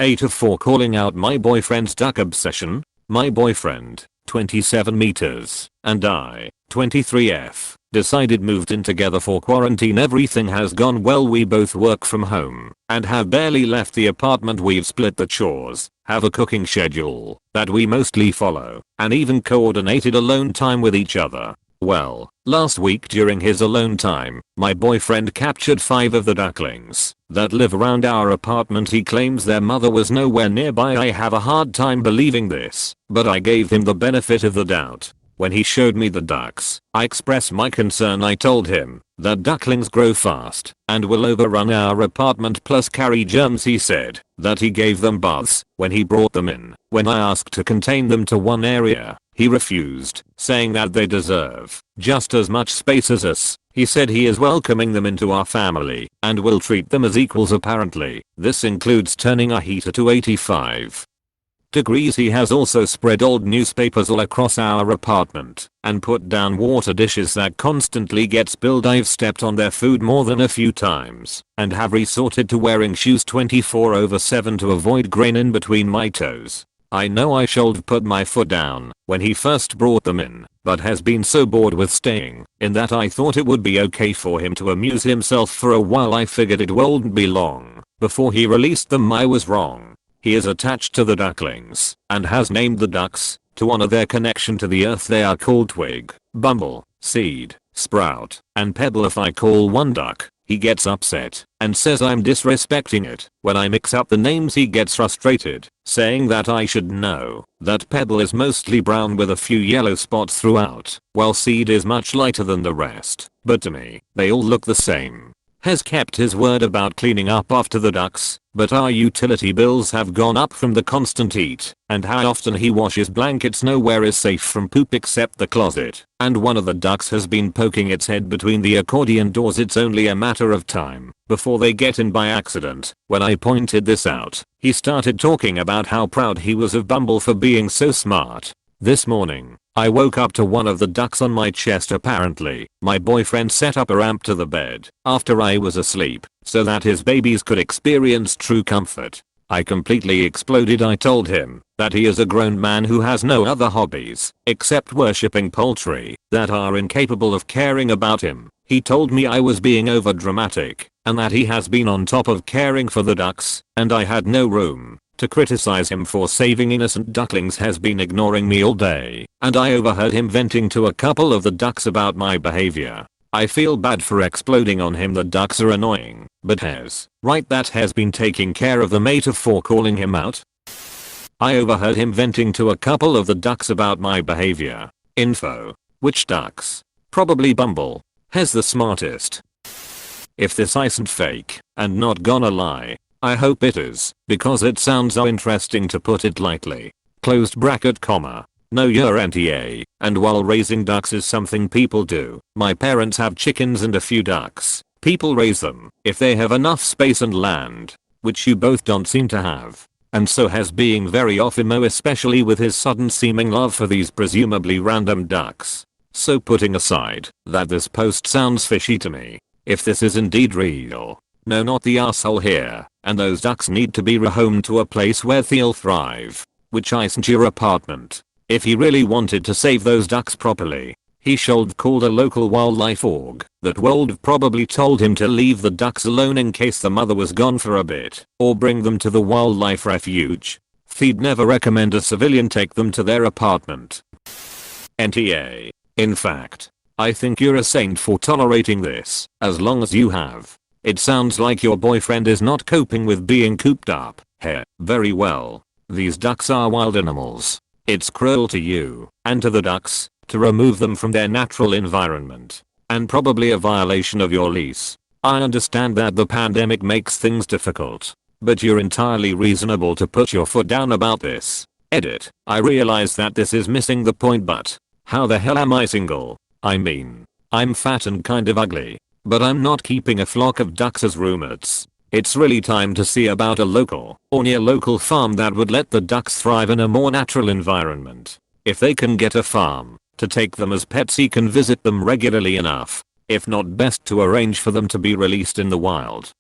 Aita for calling out my boyfriend's duck obsession. My boyfriend, 27 meters, and I, 23F, decided moved in together for quarantine. Everything has gone well. We both work from home and have barely left the apartment. We've split the chores, have a cooking schedule that we mostly follow, and even coordinated alone time with each other. Well, last week during his alone time, my boyfriend captured 5 of the ducklings that live around our apartment. He claims their mother was nowhere nearby. I have a hard time believing this, but I gave him the benefit of the doubt. When he showed me the ducks, I expressed my concern. I told him that ducklings grow fast and will overrun our apartment plus carry germs. He said that he gave them baths when he brought them in. When I asked to contain them to one area, he refused, saying that they deserve just as much space as us. He said he is welcoming them into our family and will treat them as equals. Apparently, this includes turning our heater to 85 degrees. He has also spread old newspapers all across our apartment and put down water dishes that constantly get spilled. I've stepped on their food more than a few times and have resorted to wearing shoes 24/7 to avoid grain in between my toes. I know I should have put my foot down when he first brought them in, but has been so bored with staying in that I thought it would be okay for him to amuse himself for a while. I figured it wouldn't be long before he released them. I was wrong. He is attached to the ducklings and has named the ducks to honor their connection to the earth. They are called Twig, Bumble, Seed, Sprout, and Pebble. If I call one duck, he gets upset and says I'm disrespecting it. When I mix up the names, he gets frustrated, saying that I should know that Pebble is mostly brown with a few yellow spots throughout, while Seed is much lighter than the rest. But to me, they all look the same. Has kept his word about cleaning up after the ducks, but our utility bills have gone up from the constant heat and how often he washes blankets. Nowhere is safe from poop except the closet, and one of the ducks has been poking its head between the accordion doors. It's only a matter of time before they get in by accident. When I pointed this out, he started talking about how proud he was of Bumble for being so smart. This morning, I woke up to one of the ducks on my chest. Apparently, my boyfriend set up a ramp to the bed after I was asleep so that his babies could experience true comfort. I completely exploded. I told him that he is a grown man who has no other hobbies except worshipping poultry that are incapable of caring about him. He told me I was being overdramatic and that he has been on top of caring for the ducks, and I had no room to criticize him for saving innocent ducklings. Has been ignoring me all day, and I overheard him venting to a couple of the ducks about my behavior. I feel bad for exploding on him. The ducks are annoying, but that has been taking care of the mate for calling him out. I overheard him venting to a couple of the ducks about my behavior. Info. Which ducks? Probably Bumble. Has the smartest. If this isn't fake and not gonna lie, I hope it is, because it sounds so interesting, to put it lightly. Closed bracket comma. No, you're NTA. And while raising ducks is something people do, my parents have chickens and a few ducks. People raise them if they have enough space and land, which you both don't seem to have. And so has being very off emo, especially with his sudden seeming love for these presumably random ducks. So putting aside that this post sounds fishy to me, if this is indeed real, no, not the asshole here, and those ducks need to be rehomed to a place where they'll thrive, which isn't your apartment. If he really wanted to save those ducks properly, he should have called a local wildlife org that would have probably told him to leave the ducks alone in case the mother was gone for a bit, or bring them to the wildlife refuge. They'd never recommend a civilian take them to their apartment. NTA. In fact, I think you're a saint for tolerating this, as long as you have. It sounds like your boyfriend is not coping with being cooped up here very well. These ducks are wild animals. It's cruel to you and to the ducks to remove them from their natural environment, and probably a violation of your lease. I understand that the pandemic makes things difficult, but you're entirely reasonable to put your foot down about this. Edit. I realize that this is missing the point, but how the hell am I single? I mean, I'm fat and kind of ugly, but I'm not keeping a flock of ducks as roommates. It's really time to see about a local or near local farm that would let the ducks thrive in a more natural environment. If they can get a farm to take them as pets, he can visit them regularly enough. If not, best to arrange for them to be released in the wild.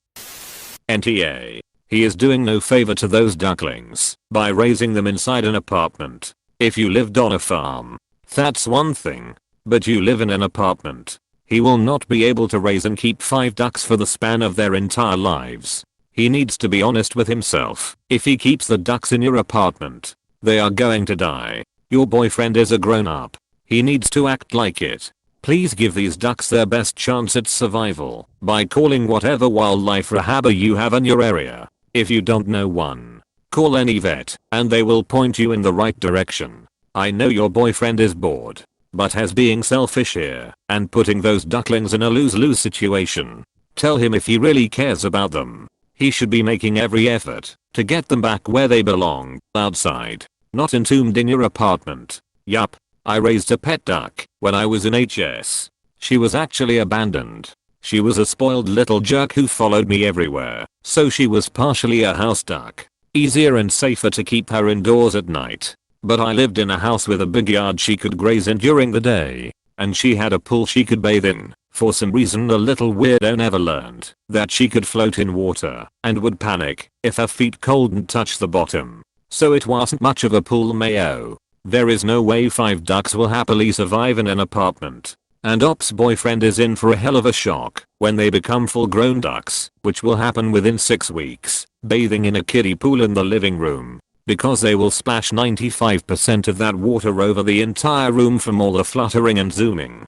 NTA. He is doing no favor to those ducklings by raising them inside an apartment. If you lived on a farm, that's one thing. But you live in an apartment. He will not be able to raise and keep 5 ducks for the span of their entire lives. He needs to be honest with himself. If he keeps the ducks in your apartment, they are going to die. Your boyfriend is a grown up. He needs to act like it. Please give these ducks their best chance at survival by calling whatever wildlife rehabber you have in your area. If you don't know one, call any vet and they will point you in the right direction. I know your boyfriend is bored, but has being selfish here and putting those ducklings in a lose-lose situation. Tell him if he really cares about them, he should be making every effort to get them back where they belong, outside, not entombed in your apartment. Yup, I raised a pet duck when I was in HS. She was actually abandoned. She was a spoiled little jerk who followed me everywhere, so she was partially a house duck. Easier and safer to keep her indoors at night. But I lived in a house with a big yard she could graze in during the day, and she had a pool she could bathe in. For some reason the little weirdo never learned that she could float in water and would panic if her feet couldn't touch the bottom. So it wasn't much of a pool mayo. There is no way 5 ducks will happily survive in an apartment. And Op's boyfriend is in for a hell of a shock when they become full grown ducks, which will happen within 6 weeks, bathing in a kiddie pool in the living room. Because they will splash 95% of that water over the entire room from all the fluttering and zooming.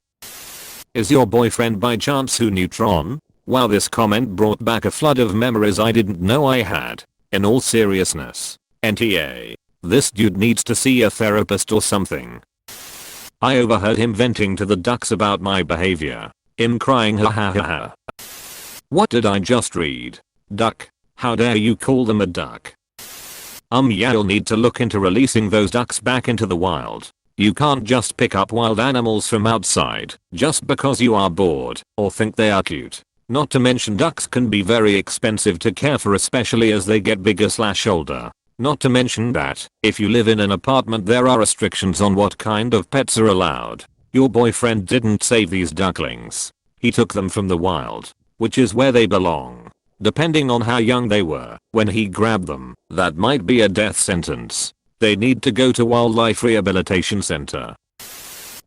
Is your boyfriend by chance who neutron? Wow, this comment brought back a flood of memories I didn't know I had. In all seriousness, NTA, this dude needs to see a therapist or something. I overheard him venting to the ducks about my behavior. Him crying ha ha ha ha. What did I just read? Duck? How dare you call them a duck? Yeah, you'll need to look into releasing those ducks back into the wild. You can't just pick up wild animals from outside just because you are bored or think they are cute. Not to mention ducks can be very expensive to care for, especially as they get bigger/older. Not to mention that, if you live in an apartment there are restrictions on what kind of pets are allowed. Your boyfriend didn't save these ducklings. He took them from the wild, which is where they belong. Depending on how young they were when he grabbed them, that might be a death sentence. They need to go to Wildlife Rehabilitation Center.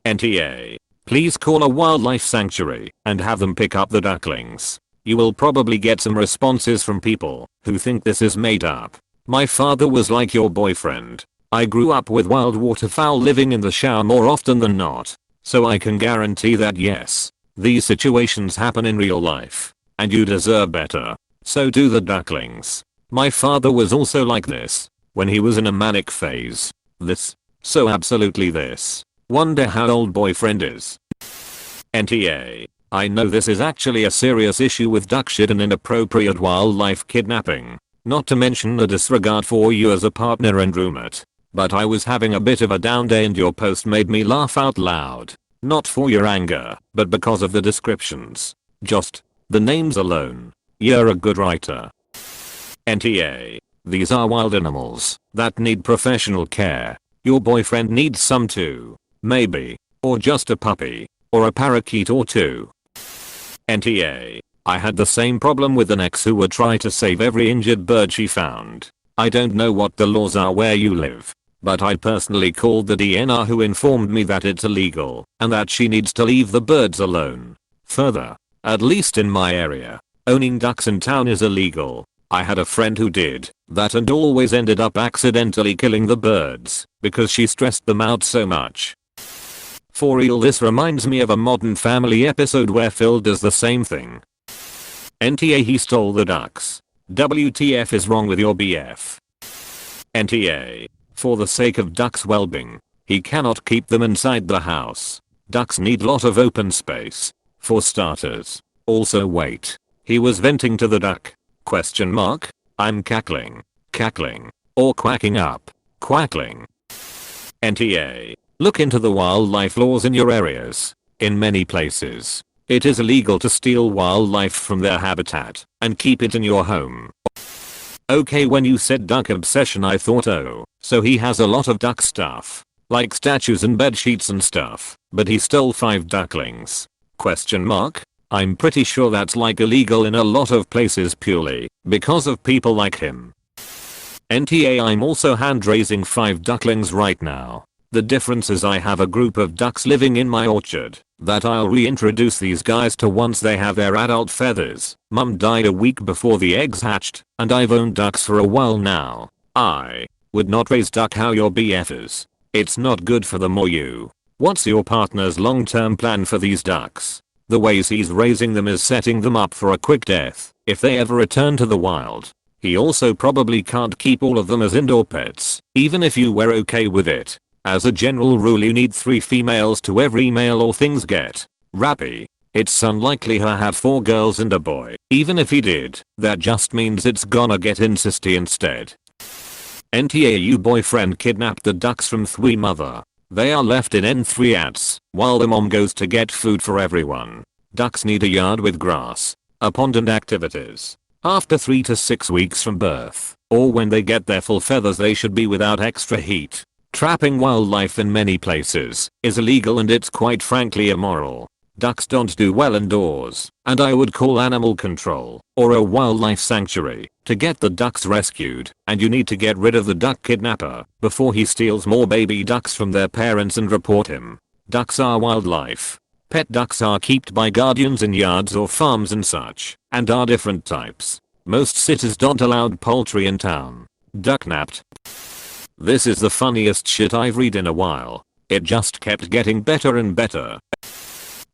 NTA. Please call a wildlife sanctuary and have them pick up the ducklings. You will probably get some responses from people who think this is made up. My father was like your boyfriend. I grew up with wild waterfowl living in the shower more often than not. So I can guarantee that yes, these situations happen in real life. And you deserve better. So do the ducklings. My father was also like this when he was in a manic phase. So absolutely this. Wonder how old boyfriend is. NTA. I know this is actually a serious issue with duck shit and inappropriate wildlife kidnapping. Not to mention the disregard for you as a partner and roommate. But I was having a bit of a down day and your post made me laugh out loud. Not for your anger, but because of the descriptions. Just the names alone. You're a good writer. NTA. These are wild animals that need professional care. Your boyfriend needs some too. Maybe. Or just a puppy. Or a parakeet or two. NTA. I had the same problem with an ex who would try to save every injured bird she found. I don't know what the laws are where you live, but I personally called the DNR who informed me that it's illegal and that she needs to leave the birds alone. Further, at least in my area, owning ducks in town is illegal. I had a friend who did that and always ended up accidentally killing the birds because she stressed them out so much. For real, this reminds me of a Modern Family episode where Phil does the same thing. NTA. He stole the ducks. WTF is wrong with your BF? NTA. For the sake of ducks' well-being, he cannot keep them inside the house. Ducks need lot of open space. For starters. Also wait. He was venting to the duck. Question mark? I'm cackling. Cackling. Or quacking up. Quackling. NTA. Look into the wildlife laws in your areas. In many places, it is illegal to steal wildlife from their habitat and keep it in your home. Okay, when you said duck obsession I thought, oh, so he has a lot of duck stuff. Like statues and bed sheets and stuff. But he stole 5 ducklings. Question mark? I'm pretty sure that's like illegal in a lot of places purely because of people like him. NTA, I'm also hand raising 5 ducklings right now. The difference is I have a group of ducks living in my orchard that I'll reintroduce these guys to once they have their adult feathers. Mum died a week before the eggs hatched and I've owned ducks for a while now. I would not raise duck how your BFers. It's not good for them or you. What's your partner's long-term plan for these ducks? The ways he's raising them is setting them up for a quick death if they ever return to the wild. He also probably can't keep all of them as indoor pets, even if you were okay with it. As a general rule, you need 3 females to every male or things get rappy. It's unlikely he'll have 4 girls and a boy. Even if he did, that just means it's gonna get incesty instead. NTA, you boyfriend kidnapped the ducks from Thui mother. They are left in N3 ats while the mom goes to get food for everyone. Ducks need a yard with grass, a pond and activities. After 3 to 6 weeks from birth, or when they get their full feathers, they should be without extra heat. Trapping wildlife in many places is illegal and it's quite frankly immoral. Ducks don't do well indoors, and I would call animal control or a wildlife sanctuary to get the ducks rescued, and you need to get rid of the duck kidnapper before he steals more baby ducks from their parents and report him. Ducks are wildlife. Pet ducks are kept by guardians in yards or farms and such, and are different types. Most cities don't allow poultry in town. Duck napped. This is the funniest shit I've read in a while. It just kept getting better and better.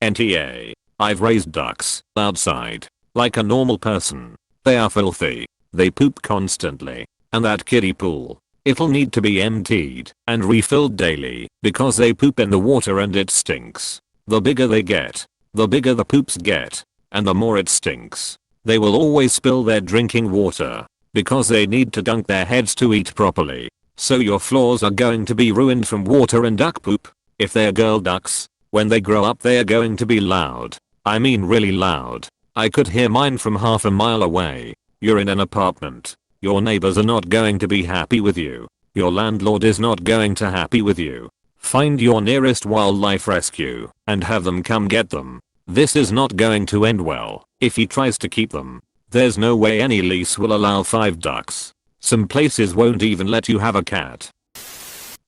NTA. I've raised ducks outside like a normal person. They are filthy. They poop constantly. And that kiddie pool, it'll need to be emptied and refilled daily because they poop in the water and it stinks. The bigger they get, the bigger the poops get, and the more it stinks. They will always spill their drinking water because they need to dunk their heads to eat properly. So your floors are going to be ruined from water and duck poop. If they're girl ducks, when they grow up they are going to be loud. I mean really loud. I could hear mine from half a mile away. You're in an apartment. Your neighbors are not going to be happy with you. Your landlord is not going to happy with you. Find your nearest wildlife rescue and have them come get them. This is not going to end well if he tries to keep them. There's no way any lease will allow 5 ducks. Some places won't even let you have a cat.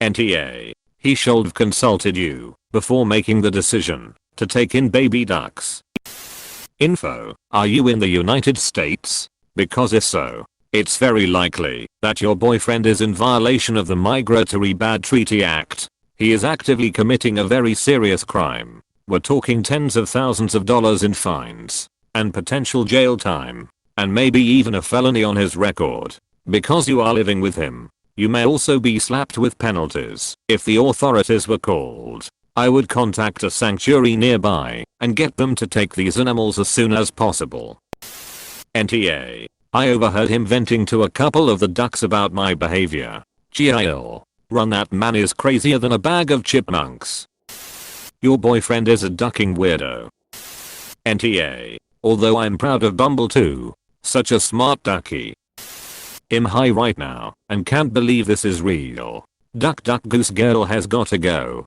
NTA. He should have consulted you before making the decision to take in baby ducks. Info. Are you in the United States? Because if so, it's very likely that your boyfriend is in violation of the Migratory Bad Treaty Act. He is actively committing a very serious crime. We're talking tens of thousands of dollars in fines and potential jail time, and maybe even a felony on his record. Because you are living with him, you may also be slapped with penalties. If the authorities were called, I would contact a sanctuary nearby and get them to take these animals as soon as possible. NTA. I overheard him venting to a couple of the ducks about my behavior. GIL. Run, that man is crazier than a bag of chipmunks. Your boyfriend is a ducking weirdo. NTA. Although I'm proud of Bumble too. Such a smart ducky. I'm high right now and can't believe this is real. Duck duck goose girl has gotta go.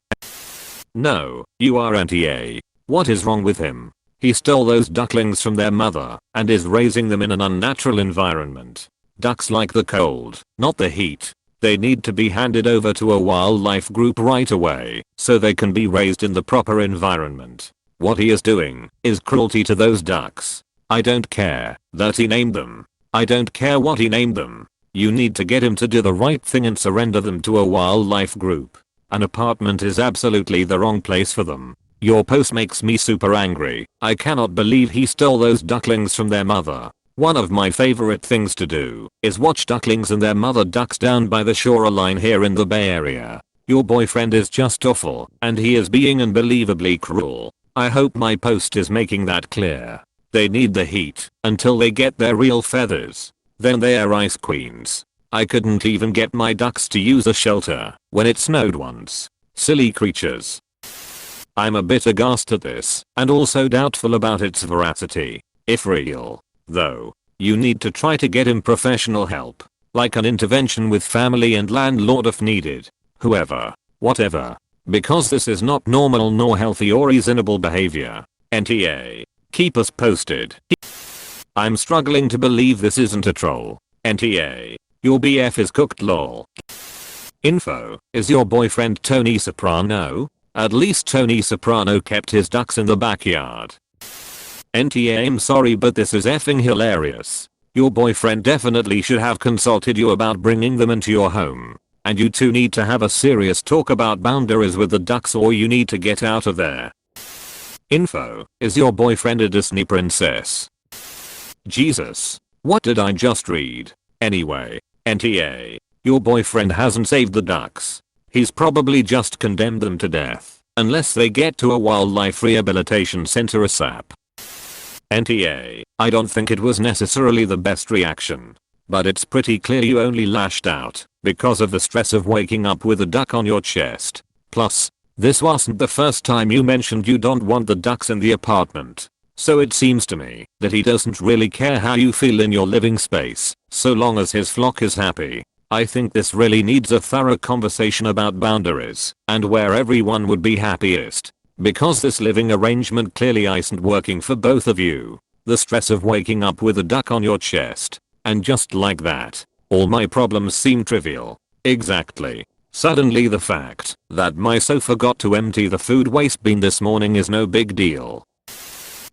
No, you are NTA. What is wrong with him? He stole those ducklings from their mother and is raising them in an unnatural environment. Ducks like the cold, not the heat. They need to be handed over to a wildlife group right away so they can be raised in the proper environment. What he is doing is cruelty to those ducks. I don't care that he named them. I don't care what he named them. You need to get him to do the right thing and surrender them to a wildlife group. An apartment is absolutely the wrong place for them. Your post makes me super angry. I cannot believe he stole those ducklings from their mother. One of my favorite things to do is watch ducklings and their mother ducks down by the shoreline here in the Bay Area. Your boyfriend is just awful and he is being unbelievably cruel. I hope my post is making that clear. They need the heat until they get their real feathers. Then they are ice queens. I couldn't even get my ducks to use a shelter when it snowed once. Silly creatures. I'm a bit aghast at this and also doubtful about its veracity. If real, though, you need to try to get him professional help, like an intervention with family and landlord if needed. Whoever, whatever. Because this is not normal nor healthy or reasonable behavior. NTA. Keep us posted. I'm struggling to believe this isn't a troll. NTA. Your BF is cooked lol. Info. Is your boyfriend Tony Soprano? At least Tony Soprano kept his ducks in the backyard. NTA. I'm sorry but this is effing hilarious. Your boyfriend definitely should have consulted you about bringing them into your home. And you two need to have a serious talk about boundaries with the ducks or you need to get out of there. Info. Is your boyfriend a Disney princess? Jesus. What did I just read? Anyway. NTA. Your boyfriend hasn't saved the ducks. He's probably just condemned them to death. Unless they get to a wildlife rehabilitation center ASAP. NTA. I don't think it was necessarily the best reaction. But it's pretty clear you only lashed out because of the stress of waking up with a duck on your chest. Plus, this wasn't the first time you mentioned you don't want the ducks in the apartment. So it seems to me that he doesn't really care how you feel in your living space, so long as his flock is happy. I think this really needs a thorough conversation about boundaries and where everyone would be happiest. Because this living arrangement clearly isn't working for both of you. The stress of waking up with a duck on your chest. And just like that, all my problems seem trivial. Exactly. Suddenly the fact that my sofa forgot to empty the food waste bin this morning is no big deal.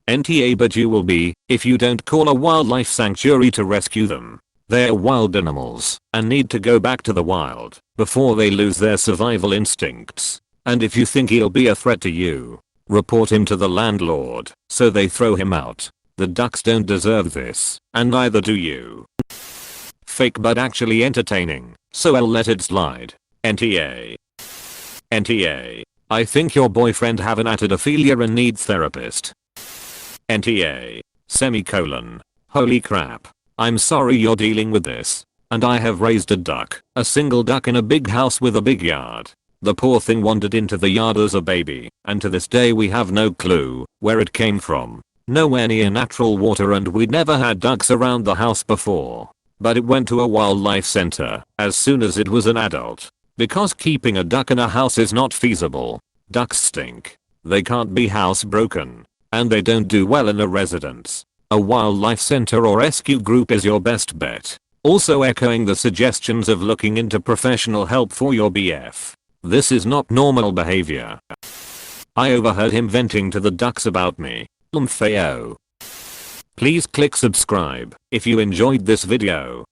NTA. But you will be if you don't call a wildlife sanctuary to rescue them. They're wild animals and need to go back to the wild before they lose their survival instincts. And if you think he'll be a threat to you, report him to the landlord so they throw him out. The ducks don't deserve this, and neither do you. Fake but actually entertaining, so I'll let it slide. NTA. NTA. I think your boyfriend have an attitudophilia and needs therapist. NTA. Semicolon. Holy crap. I'm sorry you're dealing with this. And I have raised a duck. A single duck in a big house with a big yard. The poor thing wandered into the yard as a baby, and to this day we have no clue where it came from. Nowhere near natural water and we'd never had ducks around the house before. But it went to a wildlife center as soon as it was an adult. Because keeping a duck in a house is not feasible. Ducks stink. They can't be housebroken. And they don't do well in a residence. A wildlife center or rescue group is your best bet. Also echoing the suggestions of looking into professional help for your BF. This is not normal behavior. I overheard him venting to the ducks about me. Please click subscribe if you enjoyed this video.